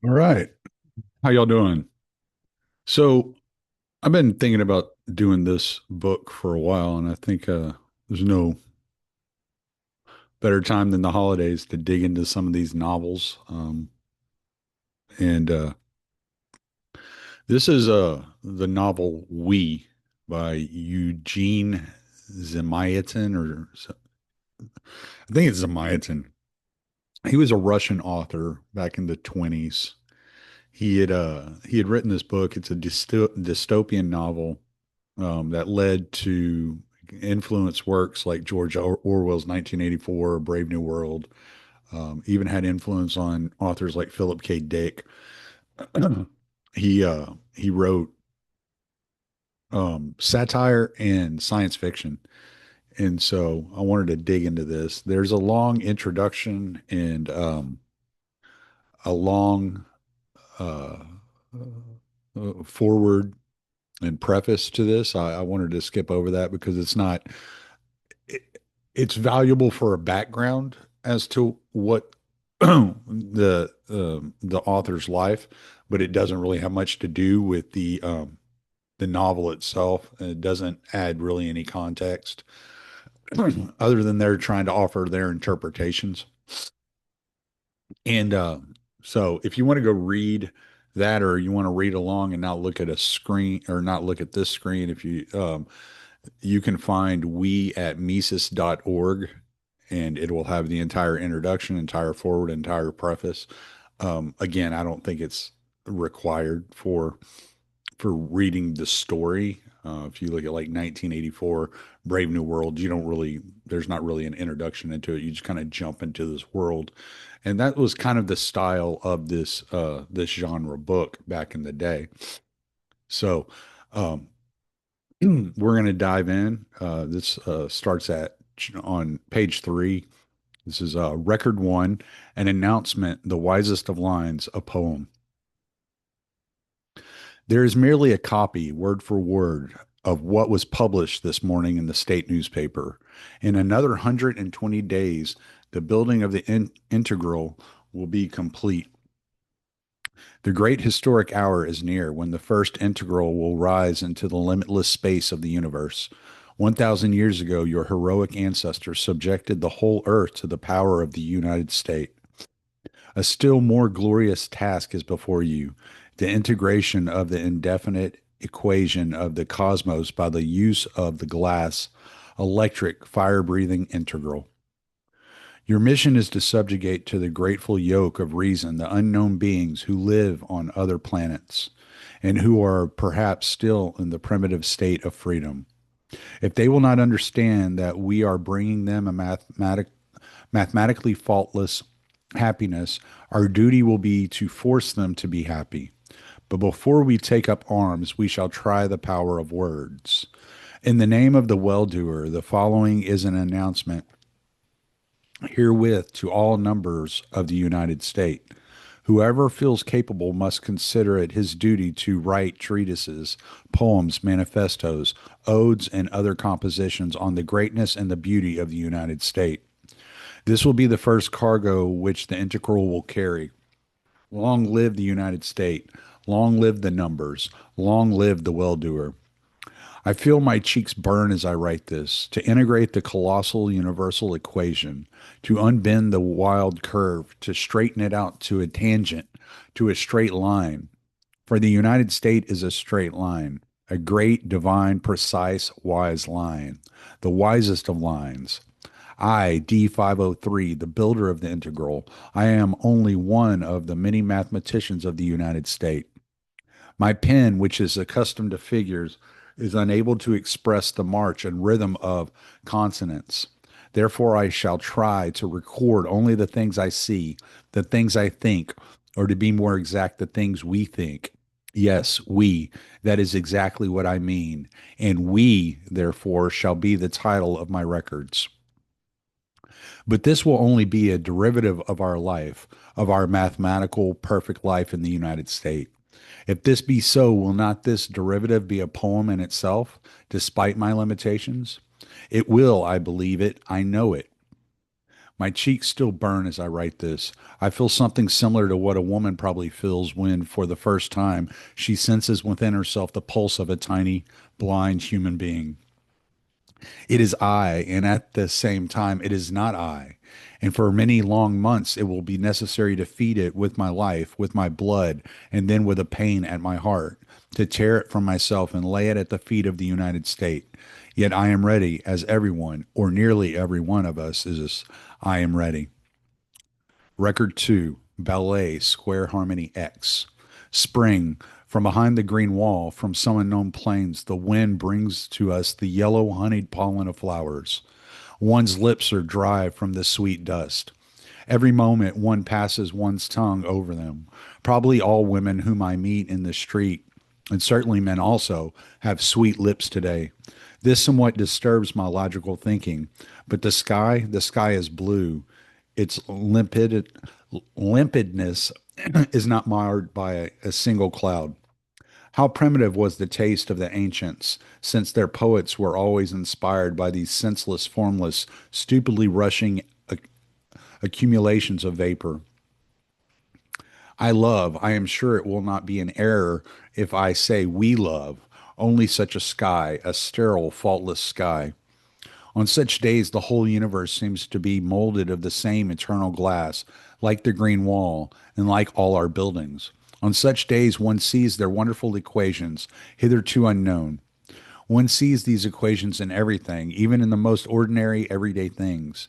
All right. How y'all doing? So I've been thinking about doing this book for a while, and I think there's no better time than the holidays to dig into some of these novels. And This is the novel We by Eugene Zamyatin, I think it's Zamyatin. He was a Russian author back in the 20s. He had written this book. It's a dystopian novel that led to influence works like George Orwell's 1984, Brave New World. Even had influence on authors like Philip K. Dick. He wrote satire and science fiction, and so I wanted to dig into this. There's a long introduction and a long uh, forward and preface to this. I wanted to skip over that because it, it's valuable for a background as to what the author's life, but it doesn't really have much to do with the novel itself. And it doesn't add really any context other than they're trying to offer their interpretations. And so if you want to go read that, or you want to read along and not look at a screen or not look at this screen, if you you can find we at Mises.org, and it will have the entire introduction, entire forward, entire preface. Again, I don't think it's required for reading the story. If you look at like 1984, Brave New World, you don't really, there's not really an introduction into it. You just kind of jump into this world. And that was kind of the style of this genre book back in the day. So, um, we're going to dive in. This starts at on page 3. This is record 1, an announcement, the wisest of lines, a poem. There is merely a copy, word for word, of what was published this morning in the state newspaper. In another 120 days, the building of the integral will be complete. The great historic hour is near when the first integral will rise into the limitless space of the universe. 1,000 years ago, your heroic ancestors subjected the whole earth to the power of the United States. A still more glorious task is before you, the integration of the indefinite equation of the cosmos by the use of the glass, electric, fire breathing integral. Your mission is to subjugate to the grateful yoke of reason the unknown beings who live on other planets and who are perhaps still in the primitive state of freedom. If they will not understand that we are bringing them a mathematically faultless happiness, our duty will be to force them to be happy. But before we take up arms, we shall try the power of words. In the name of the well doer, the following is an announcement herewith to all numbers of the United States. Whoever feels capable must consider it his duty to write treatises, poems, manifestos, odes, and other compositions on the greatness and the beauty of the United States. This will be the first cargo which the integral will carry. Long live the United States. Long live the numbers. Long live the well doer. I feel my cheeks burn as I write this, to integrate the colossal universal equation, to unbend the wild curve, to straighten it out to a tangent, to a straight line. For the United States is a straight line, a great, divine, precise, wise line, the wisest of lines. I, D503, the builder of the integral, I am only one of the many mathematicians of the United States. My pen, which is accustomed to figures, is unable to express the march and rhythm of consonants. Therefore, I shall try to record only the things I see, the things I think, or to be more exact, the things we think. Yes, we. That is exactly what I mean. And we, therefore, shall be the title of my records. But this will only be a derivative of our life, of our mathematical perfect life in the United States. If this be so, will not this derivative be a poem in itself, despite my limitations? It will, I believe it, I know it. My cheeks still burn as I write this. I feel something similar to what a woman probably feels when, for the first time, she senses within herself the pulse of a tiny, blind human being. It is I, and at the same time, it is not I. And for many long months, it will be necessary to feed it with my life, with my blood, and then with a pain at my heart, to tear it from myself and lay it at the feet of the United States. Yet I am ready, as everyone, or nearly every one of us is. I am ready. Record 2, Ballet, Square Harmony X. Spring, from behind the green wall, from some unknown plains, the wind brings to us the yellow honeyed pollen of flowers. One's lips are dry from the sweet dust. Every moment one passes one's tongue over them. Probably all women whom I meet in the street, and certainly men also, have sweet lips today. This somewhat disturbs my logical thinking, but the sky is blue. Its limpidness is not marred by a single cloud. How primitive was the taste of the ancients, since their poets were always inspired by these senseless, formless, stupidly rushing accumulations of vapor. I am sure it will not be an error if I say we love, only such a sky, a sterile, faultless sky. On such days, the whole universe seems to be molded of the same eternal glass, like the green wall, and like all our buildings. On such days, one sees their wonderful equations, hitherto unknown. One sees these equations in everything, even in the most ordinary, everyday things.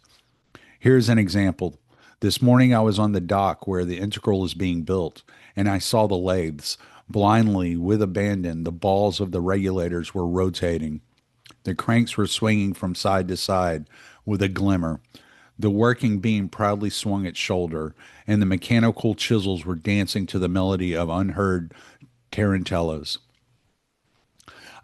Here's an example. This morning, I was on the dock where the integral is being built, and I saw the lathes. Blindly, with abandon, the balls of the regulators were rotating. The cranks were swinging from side to side with a glimmer. The working beam proudly swung its shoulder, and the mechanical chisels were dancing to the melody of unheard tarantellas.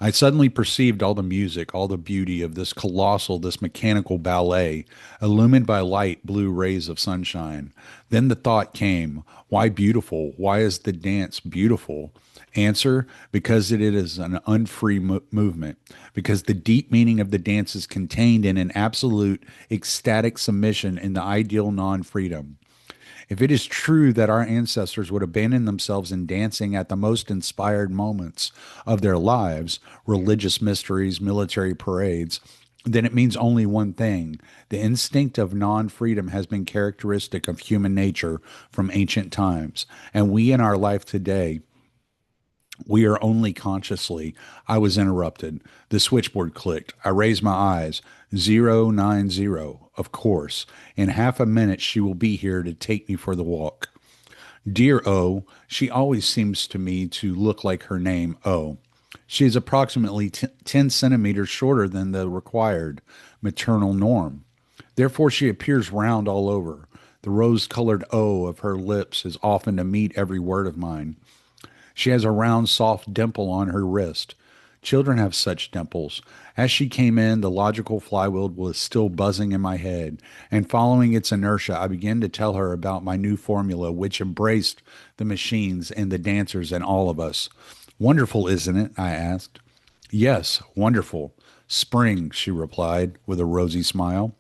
I suddenly perceived all the music, all the beauty of this colossal, this mechanical ballet, illumined by light blue rays of sunshine. Then the thought came, why beautiful? Why is the dance beautiful? Answer, because it is an unfree movement, because the deep meaning of the dance is contained in an absolute ecstatic submission in the ideal non freedom. If it is true that our ancestors would abandon themselves in dancing at the most inspired moments of their lives, religious mysteries, military parades, then it means only one thing. The instinct of non freedom has been characteristic of human nature from ancient times, and we in our life today we are only consciously. I was interrupted. The switchboard clicked. I raised my eyes. 090, of course. In half a minute, she will be here to take me for the walk. Dear O, she always seems to me to look like her name, O. She is approximately 10 centimeters shorter than the required maternal norm. Therefore, she appears round all over. The rose colored O of her lips is often to meet every word of mine. She has a round, soft dimple on her wrist. Children have such dimples. As she came in, the logical flywheel was still buzzing in my head, and following its inertia, I began to tell her about my new formula, which embraced the machines and the dancers and all of us. Wonderful, isn't it? I asked. Yes, wonderful. Spring, she replied with a rosy smile.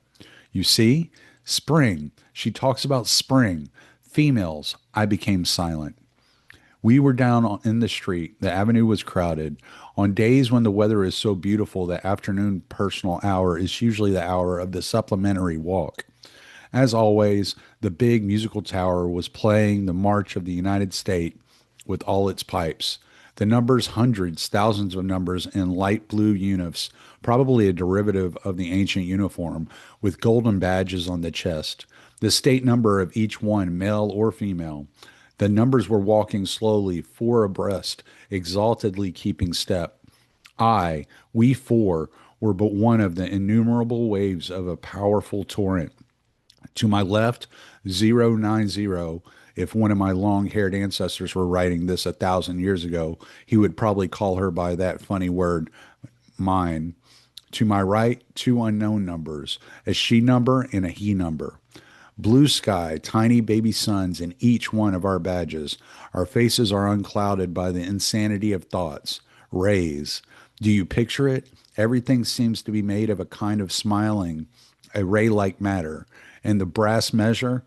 You see? Spring. She talks about spring. Females. I became silent. We were down in the street. The avenue was crowded. On days when the weather is so beautiful, the afternoon personal hour is usually the hour of the supplementary walk. As always, the big musical tower was playing the March of the United States with all its pipes. The numbers, hundreds, thousands of numbers in light blue unifs, probably a derivative of the ancient uniform, with golden badges on the chest. The state number of each one, male or female. The numbers were walking slowly, four abreast, exaltedly keeping step. We four, were but one of the innumerable waves of a powerful torrent. To my left, 090. If one of my long haired ancestors were writing this 1,000 years ago, he would probably call her by that funny word, mine. To my right, two unknown numbers, a she number and a he number. Blue sky, tiny baby suns in each one of our badges. Our faces are unclouded by the insanity of thoughts. Rays. Do you picture it? Everything seems to be made of a kind of smiling, a ray like matter. and the brass measure,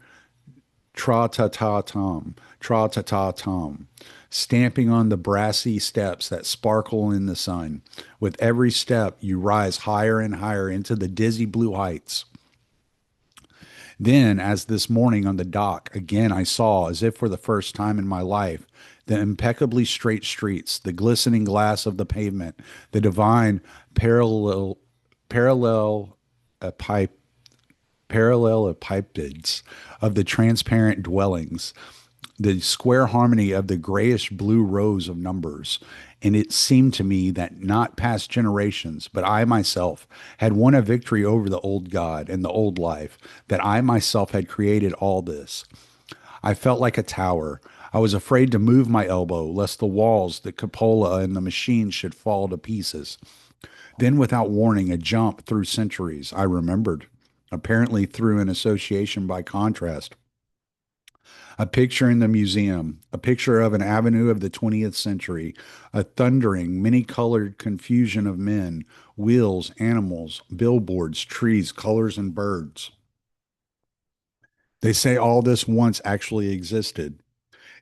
tra-ta-ta-tom, tra-ta-ta-tom, stamping on the brassy steps that sparkle in the sun. With every step, you rise higher and higher into the dizzy blue heights. Then, as this morning on the dock, again I saw, as if for the first time in my life, the impeccably straight streets, the glistening glass of the pavement, the divine parallel parallel pipe parallelopipeds of the transparent dwellings, the square harmony of the grayish blue rows of numbers. And it seemed to me that not past generations, but I myself had won a victory over the old God and the old life, that I myself had created all this. I felt like a tower. I was afraid to move my elbow, lest the walls, the cupola, and the machine should fall to pieces. Then, without warning, a jump through centuries, I remembered, apparently through an association by contrast. A picture in the museum, a picture of an avenue of the 20th century, a thundering, many colored confusion of men, wheels, animals, billboards, trees, colors, and birds. They say all this once actually existed.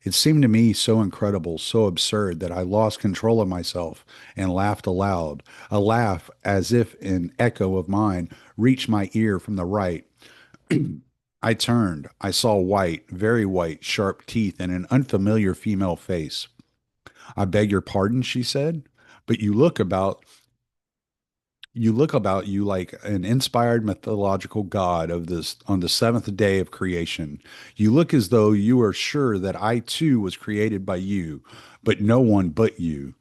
It seemed to me so incredible, so absurd, that I lost control of myself and laughed aloud, a laugh as if an echo of mine reached my ear from the right. I turned. I saw white, very white, sharp teeth and an unfamiliar female face. I beg your pardon, she said, but you look about you like an inspired mythological god of this on the seventh day of creation. You look as though you are sure that I too was created by you, but no one but you.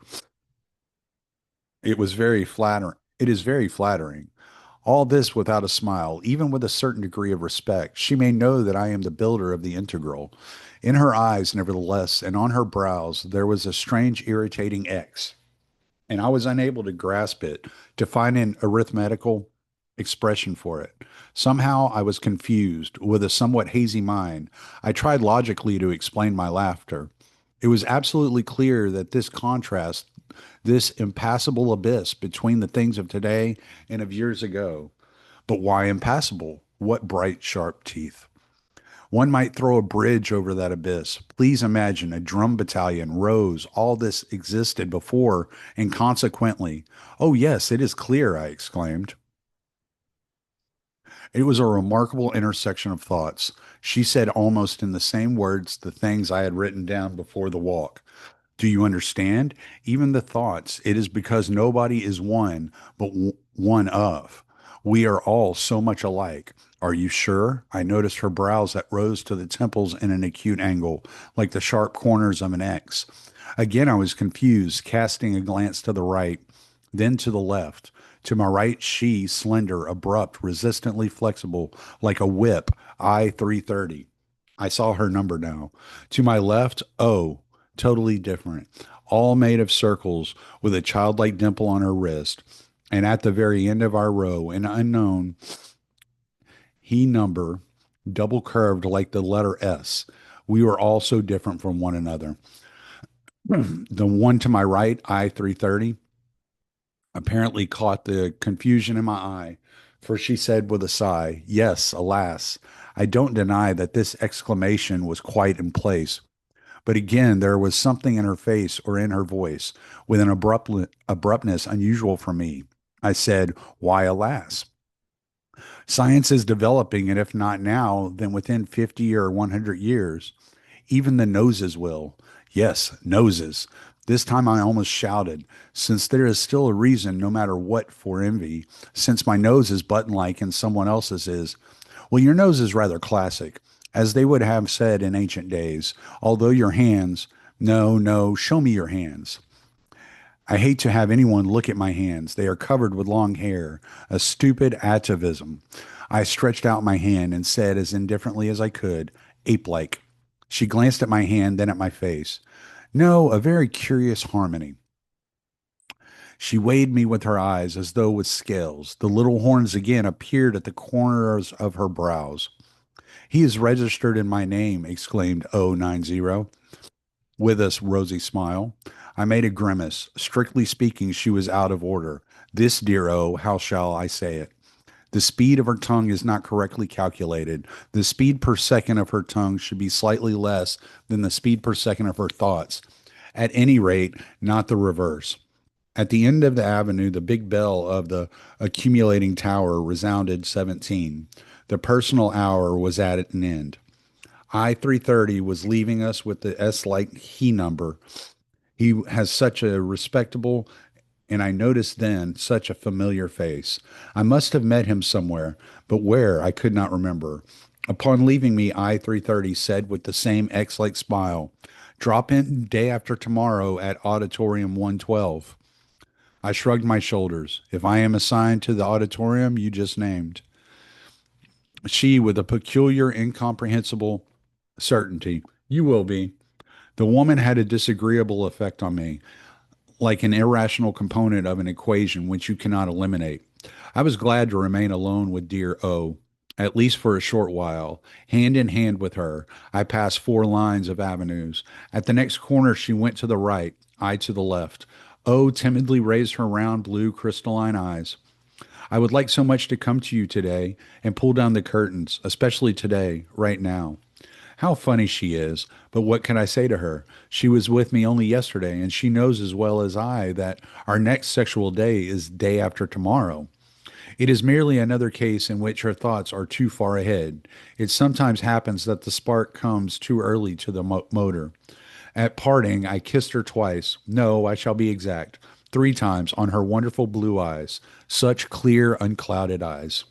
It was very flattering. It is very flattering. All this without a smile, even with a certain degree of respect. She may know that I am the builder of the integral. In her eyes, nevertheless, and on her brows, there was a strange, irritating X, and I was unable to grasp it, to find an arithmetical expression for it. Somehow I was confused, with a somewhat hazy mind. I tried logically to explain my laughter. It was absolutely clear that this contrast, this impassable abyss between the things of today and of years ago. But why impassable? What bright, sharp teeth! One might throw a bridge over that abyss. Please imagine a drum battalion rose. All this existed before, and consequently. Oh, yes, it is clear, I exclaimed. It was a remarkable intersection of thoughts. She said almost in the same words the things I had written down before the walk. Do you understand? Even the thoughts. It is because nobody is one, but one of. We are all so much alike. Are you sure? I noticed her brows that rose to the temples in an acute angle, like the sharp corners of an X. Again, I was confused, casting a glance to the right, then to the left. To my right, she, slender, abrupt, resistantly flexible, like a whip, I 330. I saw her number now. To my left, oh, totally different, all made of circles with a childlike dimple on her wrist. And at the very end of our row, an unknown he number, double curved like the letter S. We were all so different from one another. The one to my right, I 330, apparently caught the confusion in my eye, for she said with a sigh, yes, alas. I don't deny that this exclamation was quite in place. But again, there was something in her face or in her voice with an abruptness unusual for me. I said, why, alas? Science is developing, and if not now, then within 50 or 100 years, even the noses will. Yes, noses. This time I almost shouted, since there is still a reason, no matter what, for envy, since my nose is button like and someone else's is. Well, your nose is rather classic, as they would have said in ancient days, although your hands, no, no, show me your hands. I hate to have anyone look at my hands. They are covered with long hair, a stupid atavism. I stretched out my hand and said as indifferently as I could, ape like. She glanced at my hand, then at my face. No, a very curious harmony. She weighed me with her eyes as though with scales. The little horns again appeared at the corners of her brows. He is registered in my name, exclaimed O90, with a rosy smile. I made a grimace. Strictly speaking, she was out of order. This, dear O, how shall I say it? The speed of her tongue is not correctly calculated. The speed per second of her tongue should be slightly less than the speed per second of her thoughts. At any rate, not the reverse. At the end of the avenue, the big bell of the accumulating tower resounded 17. The personal hour was at an end. I 330 was leaving us with the S like he number. He has such a respectable, and I noticed then such a familiar face. I must have met him somewhere, but where I could not remember. Upon leaving me, I 330 said with the same X like smile, "Drop in day after tomorrow at Auditorium 112." I shrugged my shoulders. If I am assigned to the auditorium you just named, she, with a peculiar, incomprehensible certainty, "You will be." The woman had a disagreeable effect on me, like an irrational component of an equation which you cannot eliminate. I was glad to remain alone with dear O, at least for a short while. Hand in hand with her, I passed four lines of avenues. At the next corner, she went to the right, I to the left. O timidly raised her round blue crystalline eyes. "I would like so much to come to you today and pull down the curtains, especially today, right now." How funny she is, but what can I say to her? She was with me only yesterday, and she knows as well as I that our next sexual day is day after tomorrow. It is merely another case in which her thoughts are too far ahead. It sometimes happens that the spark comes too early to the motor. At parting, I kissed her twice. No, I shall be exact. Three times on her wonderful blue eyes. Such clear, unclouded eyes.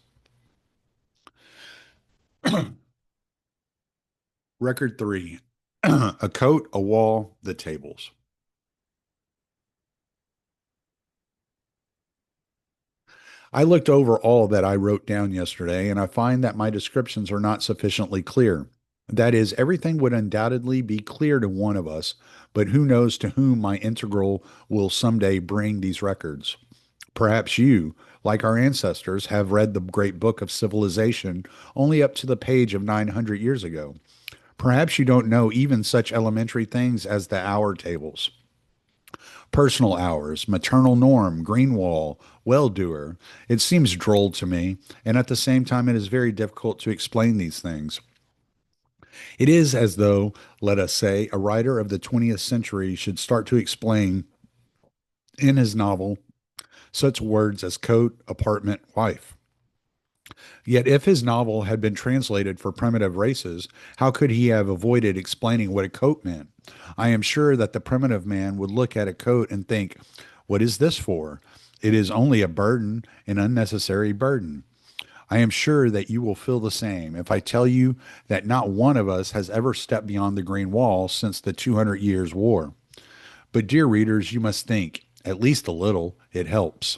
Record three. A coat, a wall, the tables. I looked over all that I wrote down yesterday, and I find that my descriptions are not sufficiently clear. That is, everything would undoubtedly be clear to one of us, but who knows to whom my integral will someday bring these records? Perhaps you, like our ancestors, have read the great book of civilization only up to the page of 900 years ago. Perhaps you don't know even such elementary things as the hour tables. Personal hours, maternal norm, Greenwall, well doer. It seems droll to me, and at the same time, it is very difficult to explain these things. It is as though, let us say, a writer of the 20th century should start to explain in his novel such words as coat, apartment, wife. Yet, if his novel had been translated for primitive races, how could he have avoided explaining what a coat meant? I am sure that the primitive man would look at a coat and think, "What is this for? It is only a burden, an unnecessary burden." I am sure that you will feel the same if I tell you that not one of us has ever stepped beyond the green wall since the 200 Years' War. But, dear readers, you must think, at least a little, it helps.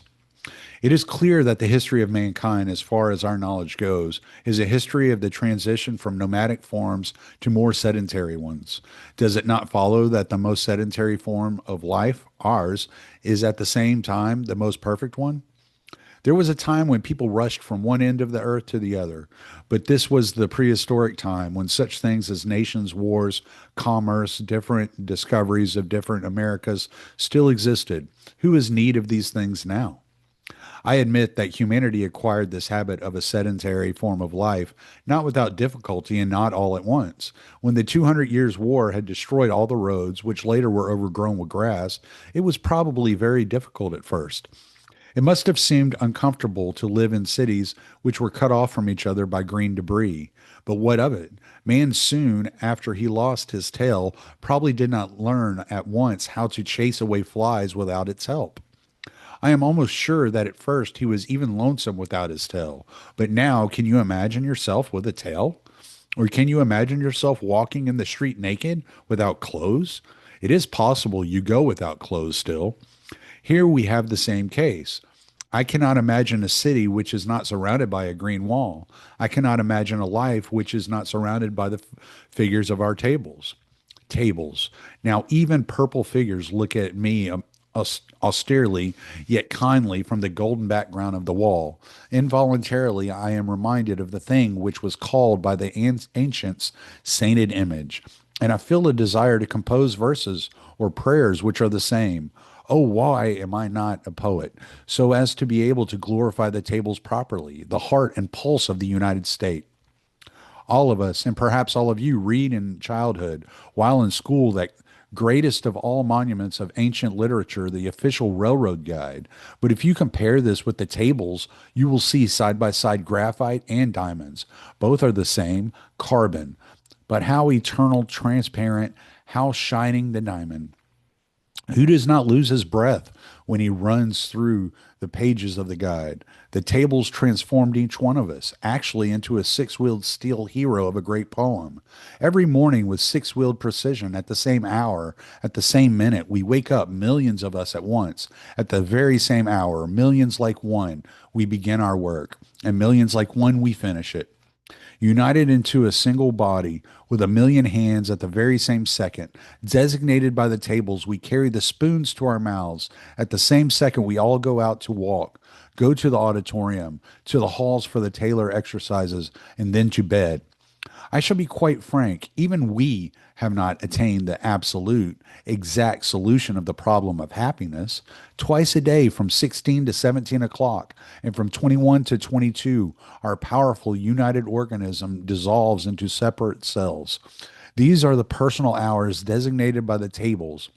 It is clear that the history of mankind, as far as our knowledge goes, is a history of the transition from nomadic forms to more sedentary ones. Does it not follow that the most sedentary form of life, ours, is at the same time the most perfect one? There was a time when people rushed from one end of the earth to the other, but this was the prehistoric time when such things as nations, wars, commerce, different discoveries of different Americas still existed. Who is in need of these things now? I admit that humanity acquired this habit of a sedentary form of life, not without difficulty and not all at once. When the 200 Years' War had destroyed all the roads, which later were overgrown with grass, it was probably very difficult at first. It must have seemed uncomfortable to live in cities which were cut off from each other by green debris. But what of it? Man soon after he lost his tail probably did not learn at once how to chase away flies without its help. I am almost sure that at first he was even lonesome without his tail. But now, can you imagine yourself with a tail? Or can you imagine yourself walking in the street naked without clothes? It is possible you go without clothes still. Here we have the same case. I cannot imagine a city which is not surrounded by a green wall. I cannot imagine a life which is not surrounded by the figures of our tables. Tables. Now, even purple figures look at me austerely yet kindly from the golden background of the wall. Involuntarily, I am reminded of the thing which was called by the ancients sainted image, and I feel a desire to compose verses or prayers which are the same. Oh, why am I not a poet? So as to be able to glorify the tables properly, the heart and pulse of the United States. All of us, and perhaps all of you, read in childhood while in school that greatest of all monuments of ancient literature, the official railroad guide. But if you compare this with the tables, you will see side by side graphite and diamonds. Both are the same, carbon. But how eternal, transparent, how shining the diamond. Who does not lose his breath when he runs through the pages of the guide? The tables transformed each one of us, actually into a six wheeled steel hero of a great poem. Every morning, with six wheeled precision, at the same hour, at the same minute, we wake up, millions of us at once. At the very same hour, millions like one, we begin our work, and millions like one, we finish it, united into a single body with a million hands at the very same second. Designated by the tables, we carry the spoons to our mouths. At the same second, we all go out to walk, go to the auditorium, to the halls for the tailor exercises, and then to bed. I shall be quite frank, even we have not attained the absolute, exact solution of the problem of happiness. Twice a day from 16 to 17 o'clock and from 21 to 22, our powerful united organism dissolves into separate cells. These are the personal hours designated by the tables.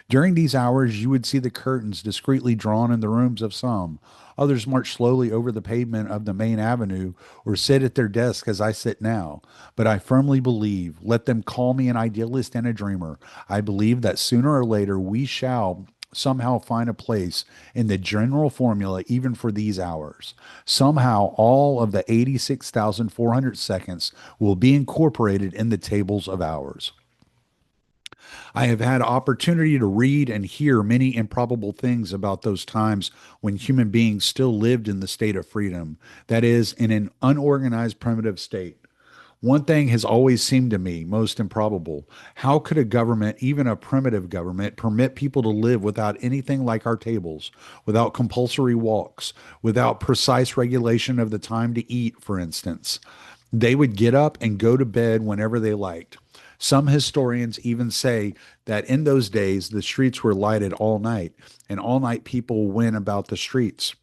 During these hours, you would see the curtains discreetly drawn in the rooms of some. Others march slowly over the pavement of the main avenue or sit at their desk as I sit now. But I firmly believe, let them call me an idealist and a dreamer, I believe that sooner or later we shall somehow find a place in the general formula even for these hours. Somehow all of the 86,400 seconds will be incorporated in the tables of hours. I have had opportunity to read and hear many improbable things about those times when human beings still lived in the state of freedom, that is, in an unorganized primitive state. One thing has always seemed to me most improbable. How could a government, even a primitive government, permit people to live without anything like our tables, without compulsory walks, without precise regulation of the time to eat, for instance? They would get up and go to bed whenever they liked. Some historians even say that in those days the streets were lighted all night, and all night people went about the streets.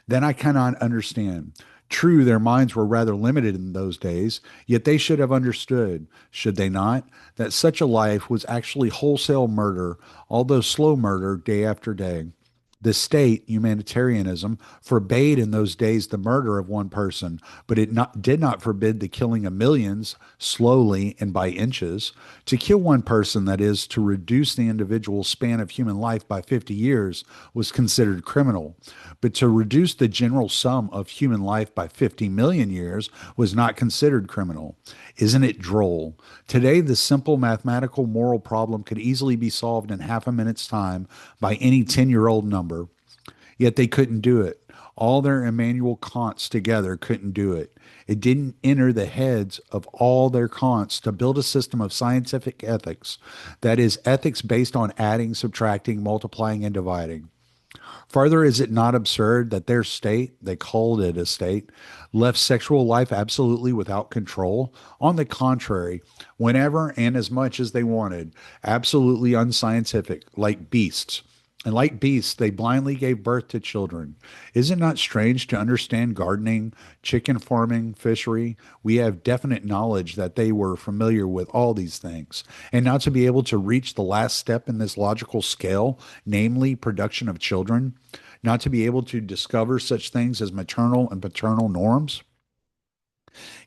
Then I cannot understand. True, their minds were rather limited in those days, yet they should have understood, should they not, that such a life was actually wholesale murder, although slow murder day after day. The state, humanitarianism, forbade in those days the murder of one person, but did not forbid the killing of millions slowly and by inches. To kill one person, that is, to reduce the individual span of human life by 50 years, was considered criminal. But to reduce the general sum of human life by 50 million years was not considered criminal. Isn't it droll? Today, the simple mathematical moral problem could easily be solved in half a minute's time by any 10-year-old number. Yet they couldn't do it. All their Immanuel Kants together couldn't do it. It didn't enter the heads of all their Kants to build a system of scientific ethics, that is, ethics based on adding, subtracting, multiplying, and dividing. Further, is it not absurd that their state, they called it a state, left sexual life absolutely without control? On the contrary, whenever and as much as they wanted, absolutely unscientific, like beasts. And like beasts, they blindly gave birth to children. Is it not strange to understand gardening, chicken farming, fishery? We have definite knowledge that they were familiar with all these things. And not to be able to reach the last step in this logical scale, namely production of children, not to be able to discover such things as maternal and paternal norms?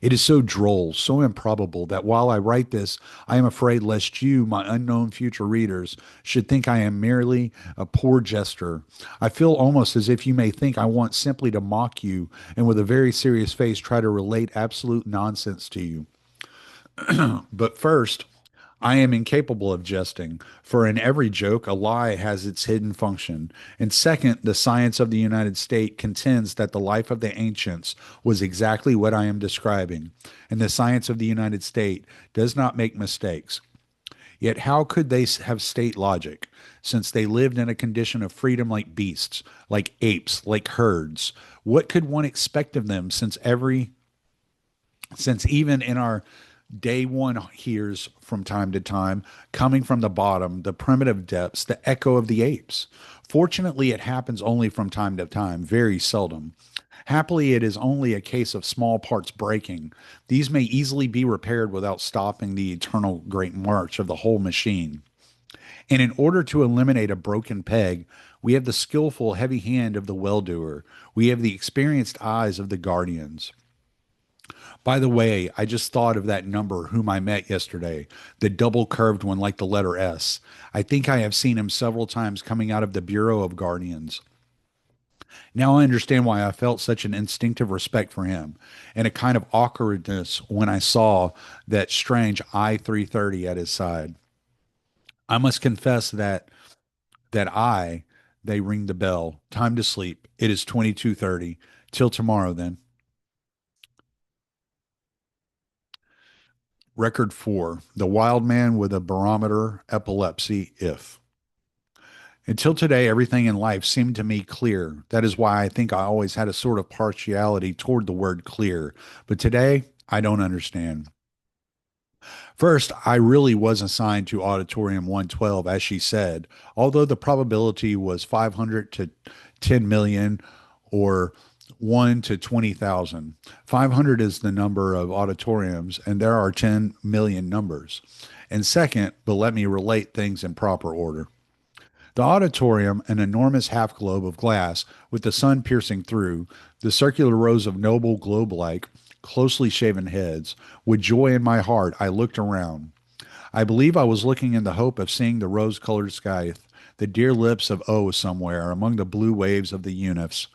It is so droll, so improbable that while I write this, I am afraid lest you, my unknown future readers, should think I am merely a poor jester. I feel almost as if you may think I want simply to mock you and with a very serious face try to relate absolute nonsense to you. But first, I am incapable of jesting, for in every joke a lie has its hidden function. And second, the science of the United States contends that the life of the ancients was exactly what I am describing, and the science of the United States does not make mistakes. Yet how could they have state logic, since they lived in a condition of freedom like beasts, like apes, like herds? What could one expect of them since even in our Day one hears from time to time, coming from the bottom, the primitive depths, the echo of the apes. Fortunately, it happens only from time to time, very seldom. Happily, it is only a case of small parts breaking. These may easily be repaired without stopping the eternal great march of the whole machine. And in order to eliminate a broken peg, we have the skillful, heavy hand of the well doer. We have the experienced eyes of the guardians. By the way, I just thought of that number whom I met yesterday, the double curved one like the letter S. I think I have seen him several times coming out of the Bureau of Guardians. Now I understand why I felt such an instinctive respect for him and a kind of awkwardness when I saw that strange I-330 at his side. I must confess that they ring the bell. Time to sleep. It is 22:30. Till tomorrow then. Record 4. The Wild Man with a Barometer Epilepsy If. Until today, everything in life seemed to me clear. That is why I think I always had a sort of partiality toward the word clear. But today, I don't understand. First, I really was assigned to Auditorium 112, as she said, although the probability was 500 to 10 million or 1 to 20,000. 500 is the number of auditoriums, and there are 10 million numbers. And second, but let me relate things in proper order. The auditorium, an enormous half globe of glass with the sun piercing through, the circular rows of noble globe like, closely shaven heads. With joy in my heart, I looked around. I believe I was looking in the hope of seeing the rose colored sky, the dear lips of O somewhere among the blue waves of the Unifs.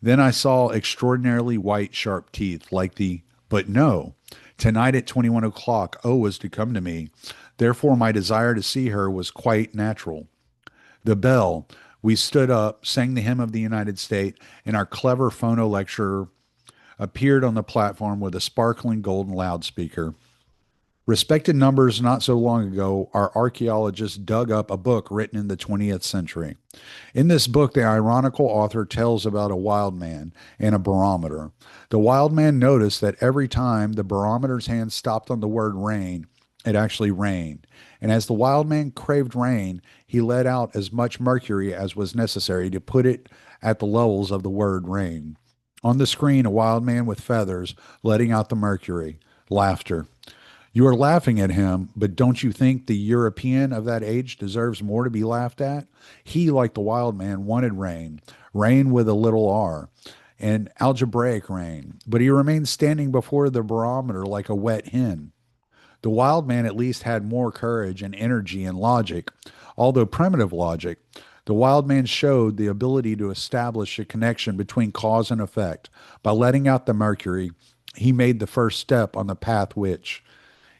Then I saw extraordinarily white, sharp teeth, like the. But no. Tonight at 21 o'clock, O was to come to me. Therefore, my desire to see her was quite natural. The bell. We stood up, sang the hymn of the United States, and our clever phono lecturer appeared on the platform with a sparkling golden loudspeaker. Respected numbers not so long ago, our archaeologists dug up a book written in the 20th century. In this book, the ironical author tells about a wild man and a barometer. The wild man noticed that every time the barometer's hand stopped on the word rain, it actually rained. And as the wild man craved rain, he let out as much mercury as was necessary to put it at the levels of the word rain. On the screen, a wild man with feathers letting out the mercury. Laughter. You are laughing at him, but don't you think the European of that age deserves more to be laughed at? He, like the wild man, wanted rain, rain with a little r, and algebraic rain, but he remained standing before the barometer like a wet hen. The wild man at least had more courage and energy and logic, although primitive logic. The wild man showed the ability to establish a connection between cause and effect. By letting out the mercury, he made the first step on the path which,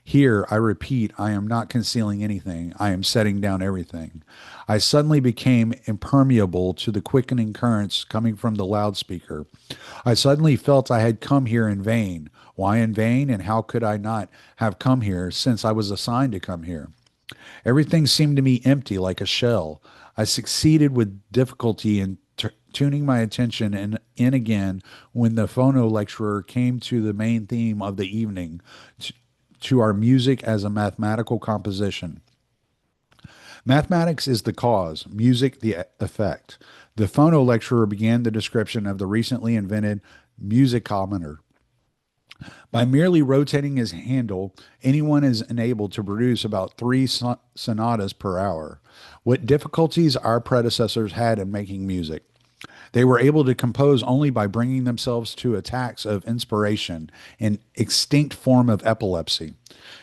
here, I repeat, I am not concealing anything. I am setting down everything. I suddenly became impermeable to the quickening currents coming from the loudspeaker. I suddenly felt I had come here in vain. Why in vain, and how could I not have come here since I was assigned to come here? Everything seemed to me empty like a shell. I succeeded with difficulty in tuning my attention in again when the phono lecturer came to the main theme of the evening, to our music as a mathematical composition. Mathematics is the cause, music the effect. The phono lecturer began the description of the recently invented musicometer. By merely rotating his handle, anyone is enabled to produce about three sonatas per hour. What difficulties our predecessors had in making music. They were able to compose only by bringing themselves to attacks of inspiration, an extinct form of epilepsy.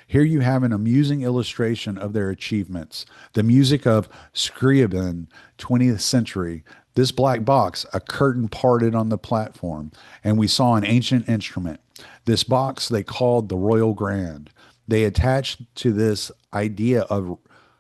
Here you have an amusing illustration of their achievements. The music of Scriabin, 20th century. This black box, a curtain parted on the platform, and we saw an ancient instrument. This box they called the Royal Grand. They attached to this idea of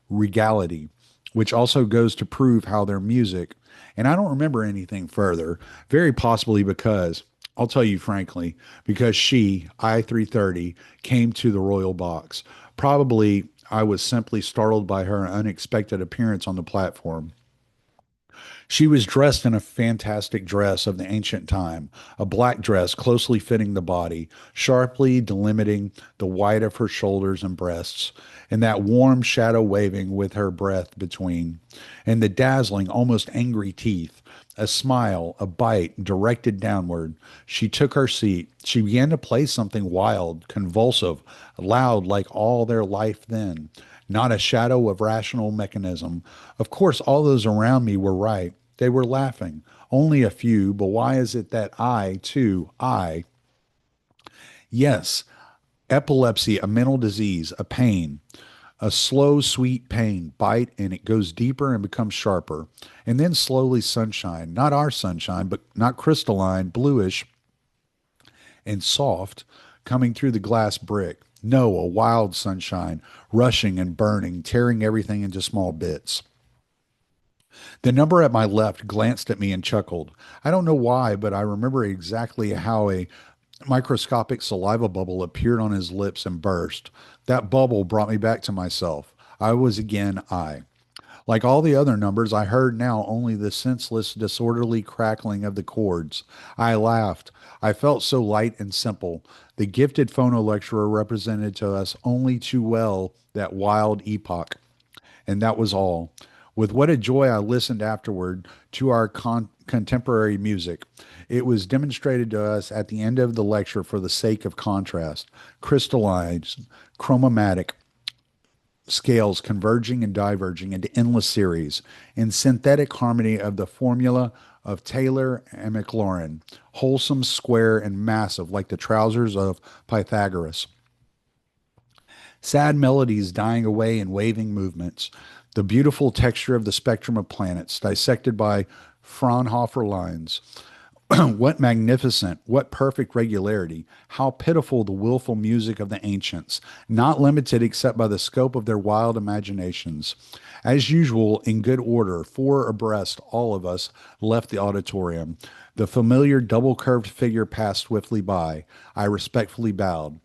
regality, which also goes to prove how their music, and I don't remember anything further, very possibly because, I'll tell you frankly, because she, I-330, came to the royal box. Probably I was simply startled by her unexpected appearance on the platform. She was dressed in a fantastic dress of the ancient time, a black dress closely fitting the body, sharply delimiting the white of her shoulders and breasts, and that warm shadow waving with her breath between, and the dazzling, almost angry teeth. A smile, a bite directed downward. She took her seat. She began to play something wild, convulsive, loud like all their life then. Not a shadow of rational mechanism. Of course, all those around me were right. They were laughing. Only a few, but why is it that I, too, yes, epilepsy, a mental disease, a pain, a slow, sweet pain, bite, and it goes deeper and becomes sharper. And then slowly sunshine, not our sunshine, but not crystalline, bluish and soft, coming through the glass brick. No, a wild sunshine, rushing and burning, tearing everything into small bits. The number at my left glanced at me and chuckled. I don't know why, but I remember exactly how a microscopic saliva bubble appeared on his lips and burst. That bubble brought me back to myself. I was again I. Like all the other numbers, I heard now only the senseless, disorderly crackling of the chords. I laughed. I felt so light and simple. The gifted phono lecturer represented to us only too well that wild epoch. And that was all. With what a joy I listened afterward to our contemporary music. It was demonstrated to us at the end of the lecture for the sake of contrast, crystallized, chromatic scales converging and diverging into endless series in synthetic harmony of the formula of Taylor and Maclaurin, wholesome, square, and massive like the trousers of Pythagoras. Sad melodies dying away in waving movements, the beautiful texture of the spectrum of planets dissected by Fraunhofer lines. What magnificent, what perfect regularity, how pitiful the willful music of the ancients, not limited except by the scope of their wild imaginations. As usual, in good order, four abreast, all of us left the auditorium. The familiar double curved figure passed swiftly by. I respectfully bowed.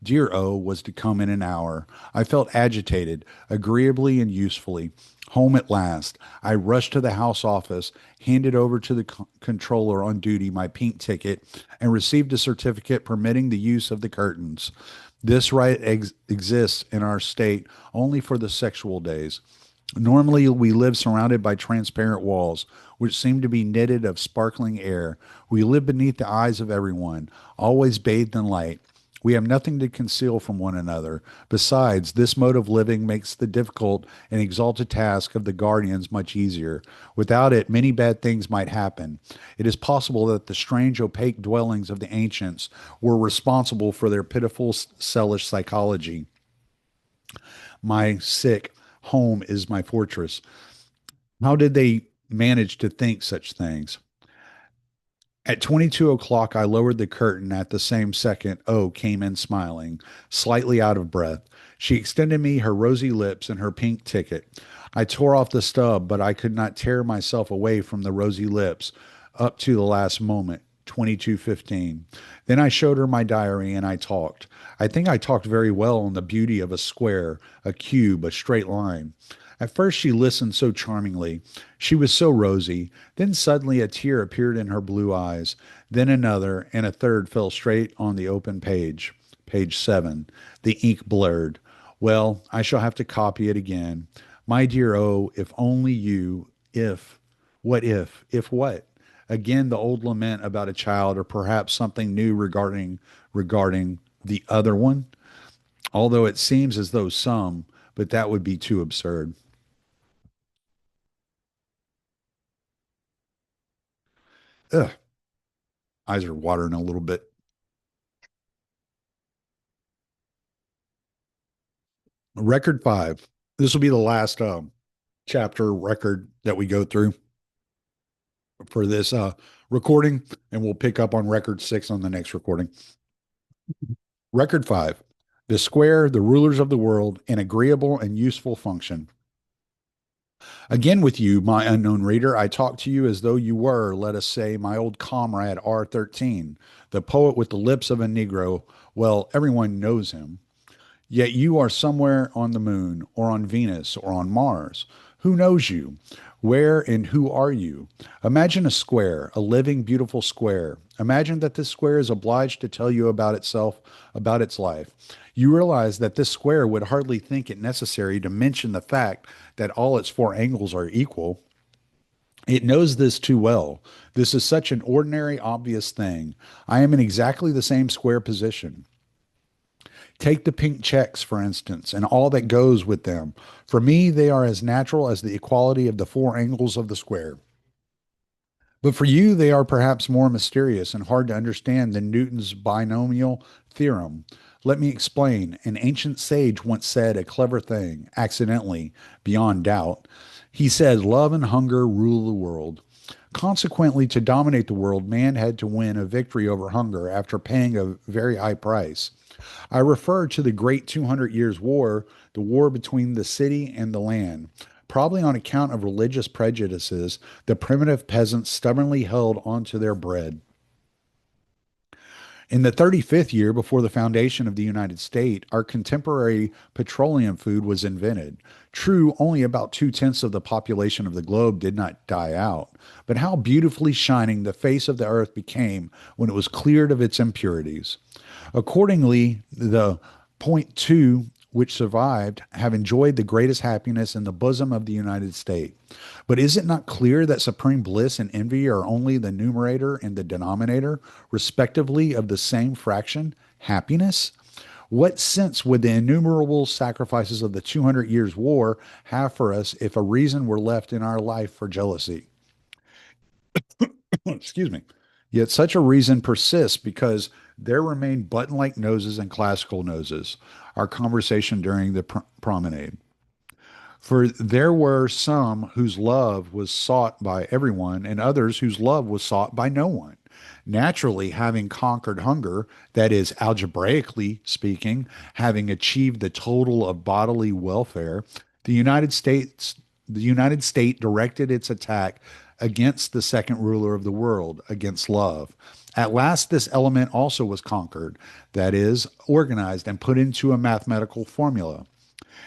Dear O was to come in an hour. I felt agitated, agreeably and usefully. Home at last. I rushed to the house office, handed over to the controller on duty my pink ticket, and received a certificate permitting the use of the curtains. This right exists in our state only for the sexual days. Normally, we live surrounded by transparent walls, which seem to be knitted of sparkling air. We live beneath the eyes of everyone, always bathed in light. We have nothing to conceal from one another. Besides, this mode of living makes the difficult and exalted task of the guardians much easier. Without it, many bad things might happen. It is possible that the strange, opaque dwellings of the ancients were responsible for their pitiful, selfish psychology. My sick home is my fortress. How did they manage to think such things? At 22 o'clock, I lowered the curtain. At the same second, O came in smiling, slightly out of breath. She extended me her rosy lips and her pink ticket. I tore off the stub, but I could not tear myself away from the rosy lips up to the last moment. 22:15. Then I showed her my diary and I talked. I think I talked very well on the beauty of a square, a cube, a straight line. At first, she listened so charmingly. She was so rosy. Then suddenly a tear appeared in her blue eyes. Then another, and a third fell straight on the open page. Page 7. The ink blurred. Well, I shall have to copy it again. My dear O, if only you, if, what if? If what? Again, the old lament about a child, or perhaps something new regarding the other one. Although it seems as though some, but that would be too absurd. Ugh, eyes are watering a little bit. Record 5. This will be the last chapter record that we go through for this recording, and we'll pick up on record 6 on the next recording. Record 5. The square, the rulers of the world, an agreeable and useful function. Again with you, my unknown reader, I talk to you as though you were, let us say, my old comrade R13, the poet with the lips of a Negro. Well, everyone knows him. Yet you are somewhere on the moon or on Venus or on Mars. Who knows you? Where and who are you? Imagine a square, a living, beautiful square. Imagine that this square is obliged to tell you about itself, about its life. You realize that this square would hardly think it necessary to mention the fact that all its four angles are equal. It knows this too well. This is such an ordinary, obvious thing. I am in exactly the same square position. Take the pink checks, for instance, and all that goes with them. For me, they are as natural as the equality of the four angles of the square. But for you, they are perhaps more mysterious and hard to understand than Newton's binomial theorem. Let me explain. An ancient sage once said a clever thing, accidentally, beyond doubt. He said, "Love and hunger rule the world." Consequently, to dominate the world, man had to win a victory over hunger after paying a very high price. I refer to the Great 200 Years' War, the war between the city and the land. Probably on account of religious prejudices, the primitive peasants stubbornly held on to their bread. In the 35th year before the foundation of the United States, our contemporary petroleum food was invented. True, only about two-tenths of the population of the globe did not die out. But how beautifully shining the face of the earth became when it was cleared of its impurities. Accordingly, the point two which survived have enjoyed the greatest happiness in the bosom of the United States. But is it not clear that supreme bliss and envy are only the numerator and the denominator, respectively, of the same fraction, happiness? What sense would the innumerable sacrifices of the 200 years' war have for us if a reason were left in our life for jealousy? Excuse me. Yet such a reason persists because there remain button like noses and classical noses, our conversation during the promenade. For there were some whose love was sought by everyone, and others whose love was sought by no one. Naturally, having conquered hunger, that is, algebraically speaking, having achieved the total of bodily welfare, the United States, the United State directed its attack against the second ruler of the world, against love. At last, this element also was conquered, that is, organized and put into a mathematical formula.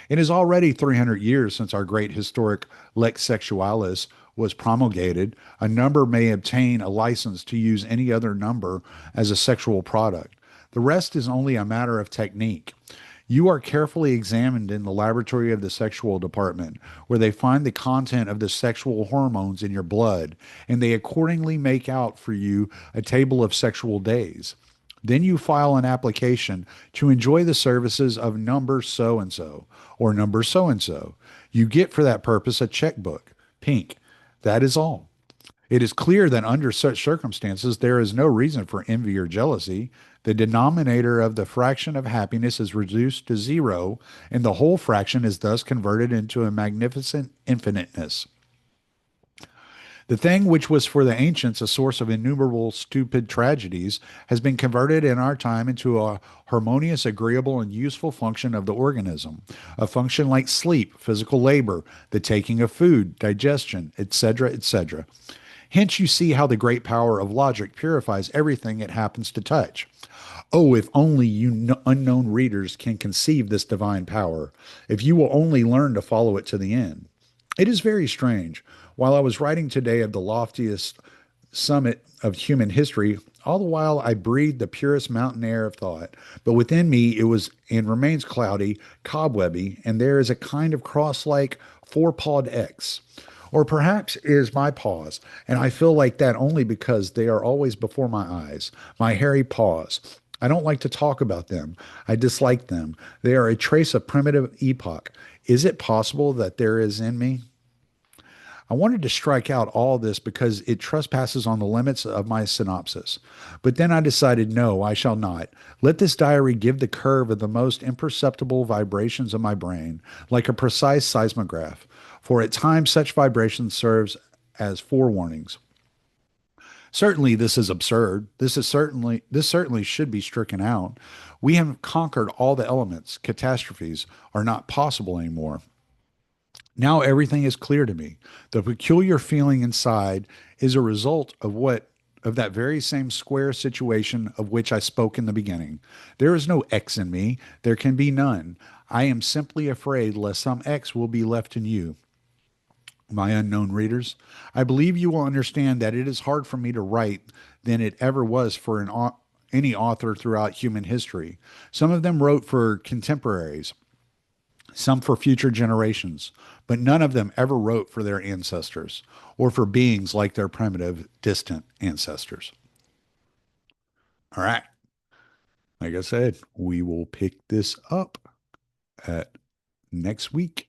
It is already 300 years since our great historic Lex Sexualis was promulgated. A number may obtain a license to use any other number as a sexual product. The rest is only a matter of technique. You are carefully examined in the laboratory of the sexual department, where they find the content of the sexual hormones in your blood, and they accordingly make out for you a table of sexual days. Then you file an application to enjoy the services of number so and so or number so and so. You get for that purpose a checkbook, pink. That is all. It is clear that under such circumstances, there is no reason for envy or jealousy. The denominator of the fraction of happiness is reduced to zero, and the whole fraction is thus converted into a magnificent infiniteness. The thing which was for the ancients a source of innumerable stupid tragedies has been converted in our time into a harmonious, agreeable, and useful function of the organism, a function like sleep, physical labor, the taking of food, digestion, etc., etc. Hence, you see how the great power of logic purifies everything it happens to touch. Oh, if only you unknown readers can conceive this divine power, if you will only learn to follow it to the end. It is very strange. While I was writing today of the loftiest summit of human history, all the while I breathed the purest mountain air of thought. But within me it was and remains cloudy, cobwebby, and there is a kind of cross-like four-pawed X. Or perhaps it is my paws, and I feel like that only because they are always before my eyes, my hairy paws. I don't like to talk about them. I dislike them. They are a trace of primitive epoch. Is it possible that there is in me? I wanted to strike out all this because it trespasses on the limits of my synopsis. But then I decided, no, I shall not. Let this diary give the curve of the most imperceptible vibrations of my brain, like a precise seismograph. For at times such vibrations serves as forewarnings. Certainly this is absurd. This certainly should be stricken out. We have conquered all the elements. Catastrophes are not possible anymore. Now everything is clear to me. The peculiar feeling inside is a result of what of that very same square situation of which I spoke in the beginning. There is no X in me, there can be none. I am simply afraid lest some X will be left in you. My unknown readers, I believe you will understand that it is hard for me to write than it ever was for any author throughout human history. Some of them wrote for contemporaries, some for future generations, but none of them ever wrote for their ancestors or for beings like their primitive, distant ancestors. All right. Like I said, we will pick this up at next week.